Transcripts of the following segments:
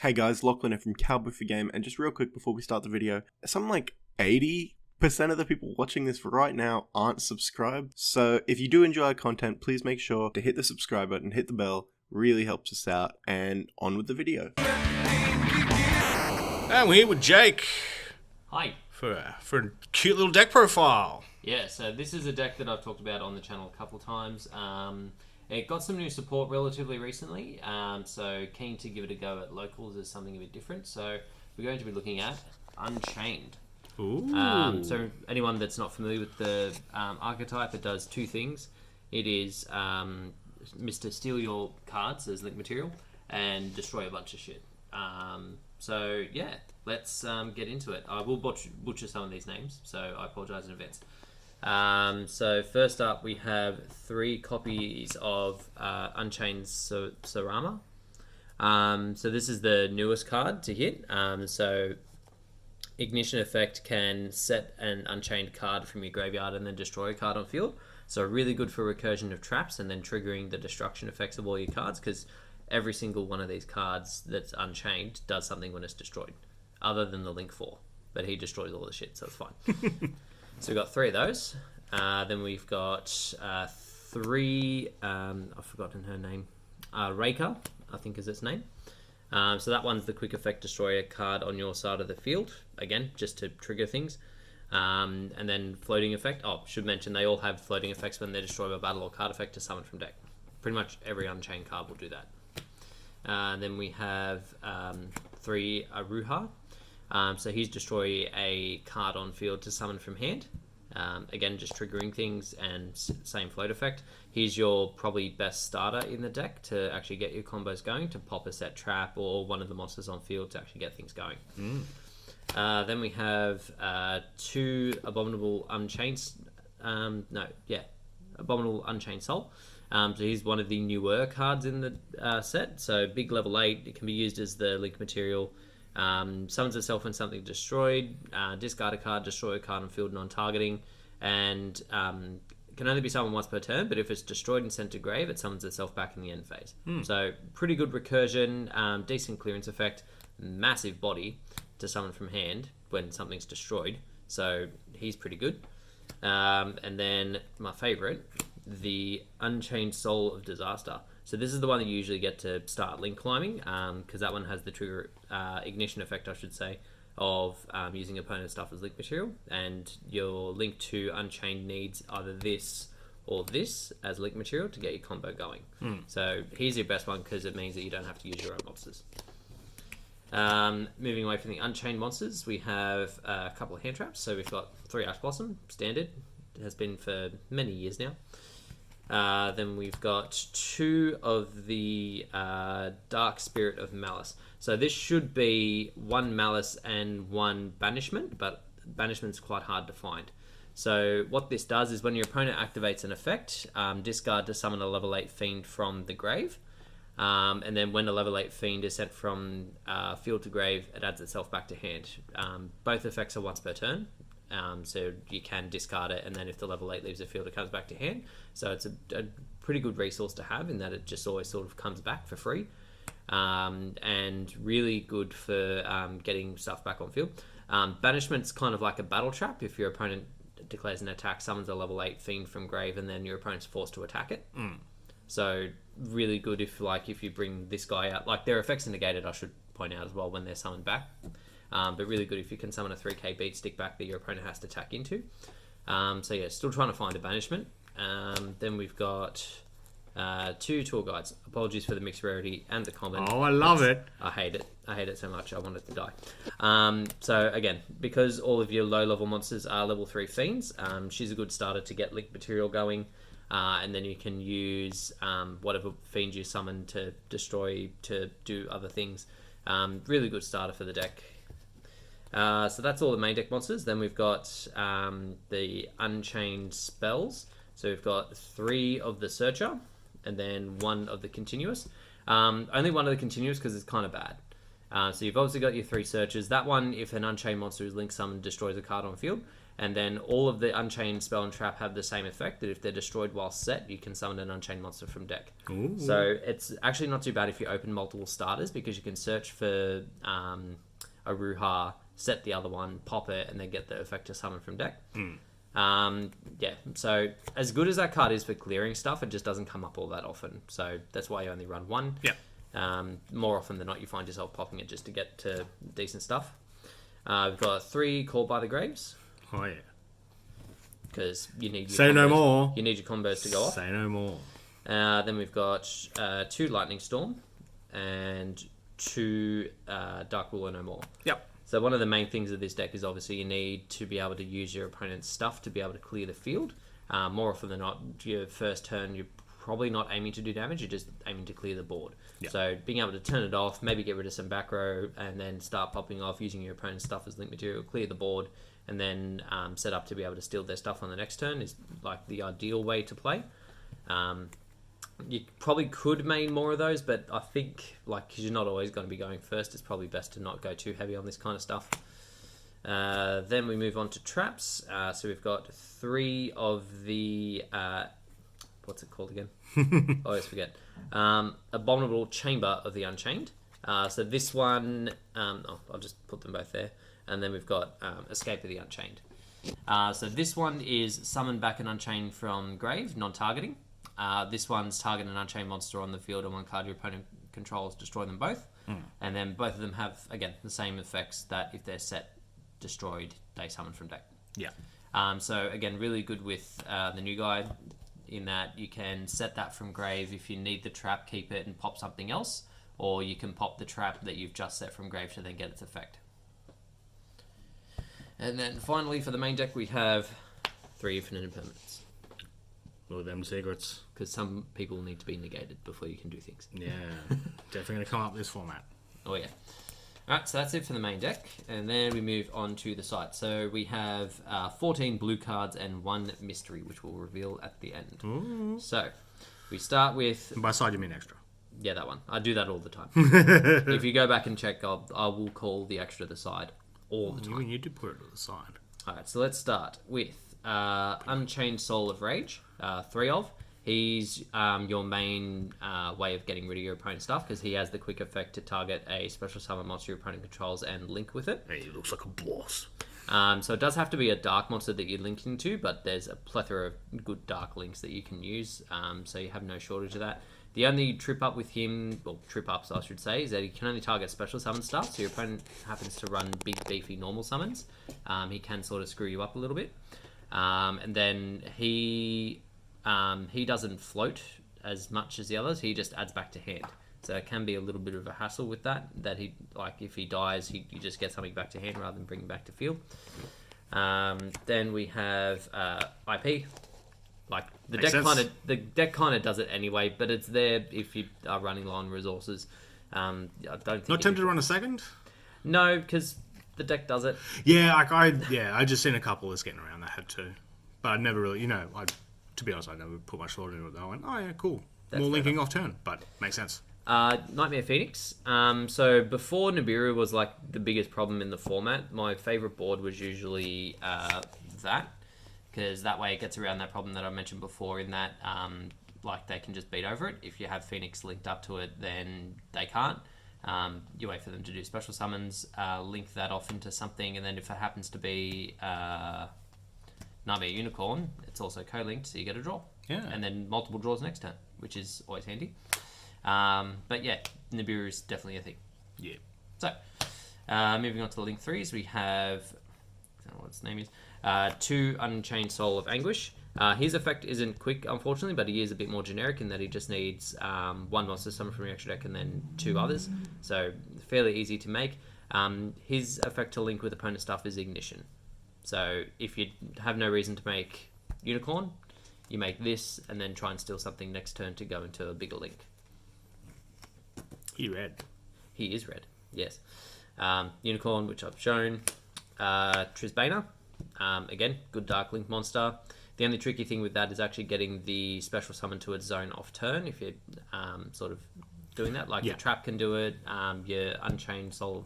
Hey guys, Lachlan here from Cowboy for Game, and just real quick before we start the video, something like 80% of the people watching this right now aren't subscribed, so if you do enjoy our content, please make sure to hit the subscribe button, hit the bell, really helps us out, and on with the video. And we're here with Jake Hi. for a cute little deck profile. Yeah, so this is a deck that I've talked about on the channel a couple of times. It got some new support relatively recently, so keen to give it a go at locals as something a bit different. So we're going to be looking at Unchained. Ooh. So anyone that's not familiar with the archetype, it does two things. It is Mr. Steal your cards as link material and destroy a bunch of shit. So yeah, let's get into it. I will butcher some of these names, so I apologise in advance. So first up, we have 3 copies of Unchained Sarama. So this is the newest card to hit. So Ignition Effect can set an Unchained card from your graveyard and then destroy a card on field. So really good for recursion of traps and then triggering the destruction effects of all your cards, because every single one of these cards that's Unchained does something when it's destroyed, other than the Link 4. But he destroys all the shit, so it's fine. So we've got 3 of those. Then we've got 3, I've forgotten her name, Reika, I think is its name. So that one's the quick effect, destroy a card on your side of the field, again, just to trigger things. And then floating effect, should mention they all have floating effects when they're destroyed by battle or card effect to summon from deck. Pretty much every Unchained card will do that. Then we have 3 Aruha. So he's destroy a card on field to summon from hand. Again, just triggering things and same float effect. He's your probably best starter in the deck to actually get your combos going, to pop a set trap or one of the monsters on field to actually get things going. Then we have 2 Abominable Unchained. Abominable Unchained Soul. So he's one of the newer cards in the set. So big level 8. It can be used as the link material. Summons itself when something destroyed, discard a card, destroy a card on field non-targeting, and can only be summoned once per turn, but if it's destroyed and sent to grave, it summons itself back in the end phase. So pretty good recursion, decent clearance effect, massive body to summon from hand when something's destroyed, so he's pretty good. And then my favourite, the Unchained Soul of Disaster. So this is the one that you usually get to start link climbing, because that one has the trigger ignition effect, I should say, of using opponent stuff as link material, and your link to Unchained needs either this or this as link material to get your combo going. So here's your best one because it means that you don't have to use your own monsters. Moving away from the Unchained monsters, we have a couple of hand traps. So we've got 3 Ash Blossom, standard. It has been for many years now. Then we've got 2 of the Dark Spirit of Malice. So this should be 1 Malice and 1 Banishment, but Banishment's quite hard to find. So what this does is when your opponent activates an effect, discard to summon a level 8 Fiend from the grave. And then when a level 8 Fiend is sent from field to grave, it adds itself back to hand. Both effects are once per turn. So you can discard it, and then if the level 8 leaves the field, it comes back to hand. So it's a pretty good resource to have in that it just always sort of comes back for free, and really good for getting stuff back on field. Banishment's kind of like a battle trap. If your opponent declares an attack, summons a level 8 Fiend from grave, and then your opponent's forced to attack it. So really good if you bring this guy out. Like, their effects are negated, I should point out as well, when they're summoned back. But really good if you can summon a 3k beat stick back that your opponent has to attack into. So yeah, still trying to find a banishment. Then we've got 2 tour guides. Apologies for the mixed rarity and the common. Oh, I love it. I hate it. I hate it so much. I want it to die. So again, because all of your low level monsters are level 3 fiends, she's a good starter to get link material going. And then you can use whatever fiend you summon to destroy to do other things. Really good starter for the deck. So that's all the main deck monsters. Then we've got the Unchained spells. So we've got 3 of the Searcher and then 1 of the Continuous. Only 1 of the Continuous because it's kind of bad. So you've obviously got your 3 Searchers. That one, if an Unchained monster is link summoned, destroys a card on field. And then all of the Unchained spell and trap have the same effect, that if they're destroyed while set, you can summon an Unchained monster from deck. Ooh. So it's actually not too bad if you open multiple starters, because you can search for a Ruha, set the other one, pop it, and then get the effect to summon from deck. Yeah, so as good as that card is for clearing stuff, it just doesn't come up all that often. So that's why you only run one. Yeah. More often than not, you find yourself popping it just to get to decent stuff. We've got 3 Called by the Graves. Oh, yeah. Because you need your Say no combos- more. You need your combos to go off. Say no more. Then we've got 2 Lightning Storm and 2 Dark Ruler No More. Yep. So one of the main things of this deck is obviously you need to be able to use your opponent's stuff to be able to clear the field. More often than not, your first turn, you're probably not aiming to do damage, you're just aiming to clear the board. Yep. So being able to turn it off, maybe get rid of some back row, and then start popping off using your opponent's stuff as link material, clear the board, and then set up to be able to steal their stuff on the next turn is like the ideal way to play. You probably could main more of those, but I think, like, because you're not always going to be going first, it's probably best to not go too heavy on this kind of stuff. Then we move on to traps. So we've got 3 of the... what's it called again? I always forget. Abominable Chamber of the Unchained. So this one... I'll just put them both there. And then we've got Escape of the Unchained. So this one is summon back an Unchained from grave, non-targeting. This one's target an Unchained monster on the field, and one card your opponent controls, destroy them both. And then both of them have, again, the same effects that if they're set, destroyed, they summon from deck. Yeah. So again, really good with the new guide, in that you can set that from grave. If you need the trap, keep it and pop something else, or you can pop the trap that you've just set from grave to then get its effect. And then finally for the main deck we have 3 Infinite Impermanents. All them secrets. Because some people need to be negated before you can do things. Yeah. Definitely going to come up with this format. Oh yeah. Alright, so that's it for the main deck. And then we move on to the site. So we have 14 blue cards and 1 mystery, which we'll reveal at the end. Ooh. So we start with... And by side you mean extra. Yeah, that one. I do that all the time. If you go back and check, I will call the extra the side all the time. You did put it to the side. Alright, so let's start with Unchained Soul of Rage, 3 of. He's your main way of getting rid of your opponent's stuff, because he has the quick effect to target a special summon monster your opponent controls and link with it. Hey, he looks like a boss. So it does have to be a dark monster that you're linking to, but there's a plethora of good dark links that you can use, so you have no shortage of that. The only trip up with him, well, trip ups I should say, is that he can only target special summon stuff, so your opponent happens to run big beefy normal summons. He can sort of screw you up a little bit. And then he doesn't float as much as the others, he just adds back to hand. So it can be a little bit of a hassle with that he, like, if he dies, you just get something back to hand rather than bringing back to field. Then we have IP. Like, the deck kind of does it anyway, but it's there if you are running low on resources. I don't think Not tempted to run a second? No, because the deck does it. Yeah, I just seen a couple that's getting around that had to. But I never really, to be honest, I never put much thought into it. I went, oh yeah, cool. That's More linking off turn, but makes sense. Nightmare Phoenix. So before Nibiru was like the biggest problem in the format, my favorite board was usually that, because that way it gets around that problem that I mentioned before, in that like they can just beat over it. If you have Phoenix linked up to it, then they can't. You wait for them to do special summons, link that off into something, and then if it happens to be Nightmare Unicorn, it's also co-linked, so you get a draw. Yeah. And then multiple draws next turn, which is always handy. But yeah, Nibiru is definitely a thing. Yeah. So, moving on to the link 3s, we have, I don't know what its name is, 2 Unchained Soul of Anguish. His effect isn't quick, unfortunately, but he is a bit more generic in that he just needs 1 monster summon from your extra deck and then 2 others. So, fairly easy to make. His effect to link with opponent stuff is Ignition. So, if you have no reason to make Unicorn, you make this and then try and steal something next turn to go into a bigger link. He red. He is red, yes. Unicorn, which I've shown. Trisbana, again, good Dark Link monster. The only tricky thing with that is actually getting the special summon to its zone off turn, if you're sort of doing that. Like, yeah. Your Trap can do it, your Unchained Soul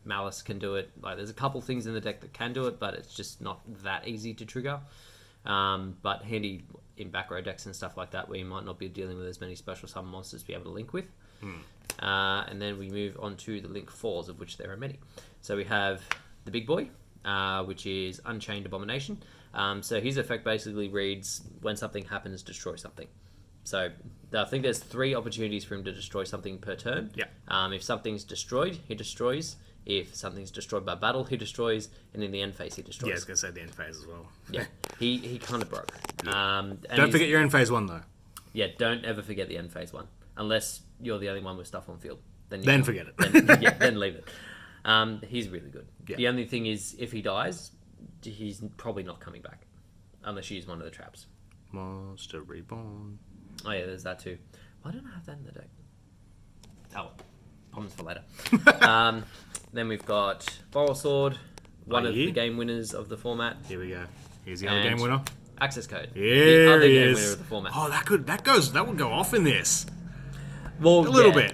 Malice can do it. Like, there's a couple things in the deck that can do it, but it's just not that easy to trigger. But handy in back row decks and stuff like that, where you might not be dealing with as many special summon monsters to be able to link with. And then we move on to the link 4s, of which there are many. So we have the big boy, which is Unchained Abomination. So his effect basically reads, when something happens, destroy something. So I think there's 3 opportunities for him to destroy something per turn. Yeah. If something's destroyed, he destroys. If something's destroyed by battle, he destroys. And in the end phase, he destroys. Yeah, I was going to say the end phase as well. Yeah, he kind of broke. And don't forget your end phase 1, though. Yeah, don't ever forget the end phase 1. Unless you're the only one with stuff on field. Then forget it. Then leave it. He's really good. Yeah. The only thing is, if he dies, he's probably not coming back. Unless you use one of the traps. Monster Reborn. Oh yeah, there's that too. Why don't I have that in the deck? Oh, problems for later. Then we've got Boral Sword, one of the game winners of the format. Here we go. Here's the other game winner. Access Code. Here the other he game is. winner of the format. Oh, that would go off in this. Well, a little bit.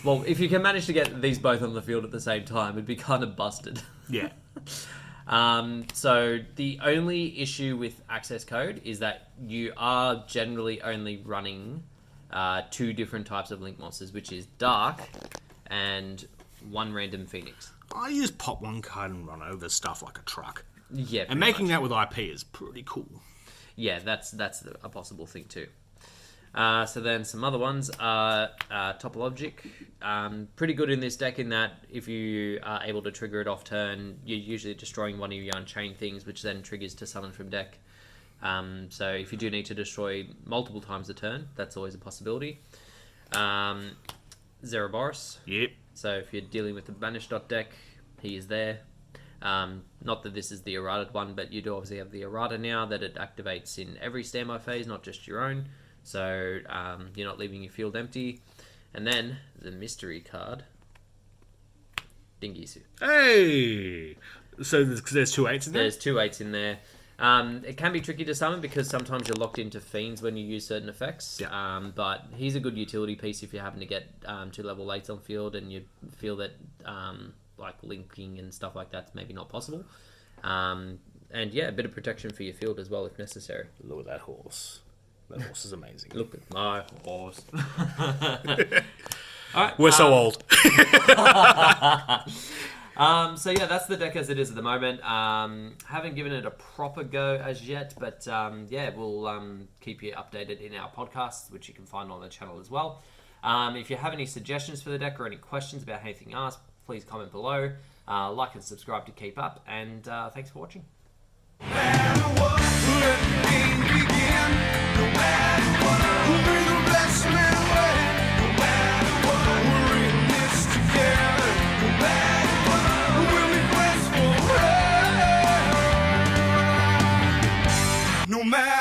Well, if you can manage to get these both on the field at the same time, it'd be kind of busted. Yeah. So the only issue with Access Code is that you are generally only running 2 different types of link monsters, which is Dark and 1 random Phoenix. I use pop 1 card and run over stuff like a truck. Yeah, and making that with IP is pretty cool. Yeah, that's a possible thing too. So then some other ones are Topologic. Pretty good in this deck in that if you are able to trigger it off turn, you're usually destroying one of your Unchained things, which then triggers to summon from deck. So if you do need to destroy multiple times a turn, that's always a possibility. Zeroboros. Yep. So if you're dealing with the banished deck, he is there. Not that this is the errated one, but you do obviously have the errata now that it activates in every standby phase, not just your own. So you're not leaving your field empty. And then the mystery card, Dingisu. Hey! So there's 2 8s in there? There's 2 8s in there. It can be tricky to summon because sometimes you're locked into fiends when you use certain effects. Yeah. But he's a good utility piece if you happen to get 2 level 8s on field and you feel that like linking and stuff like that's maybe not possible. And yeah, a bit of protection for your field as well if necessary. Look at that horse. That horse is amazing. Look at my horse. All right, we're so old. So yeah, that's the deck as it is at the moment. Haven't given it a proper go as yet, but yeah, we'll keep you updated in our podcasts, which you can find on the channel as well. If you have any suggestions for the deck or any questions about anything else, please comment below. Like and subscribe to keep up, and thanks for watching. No matter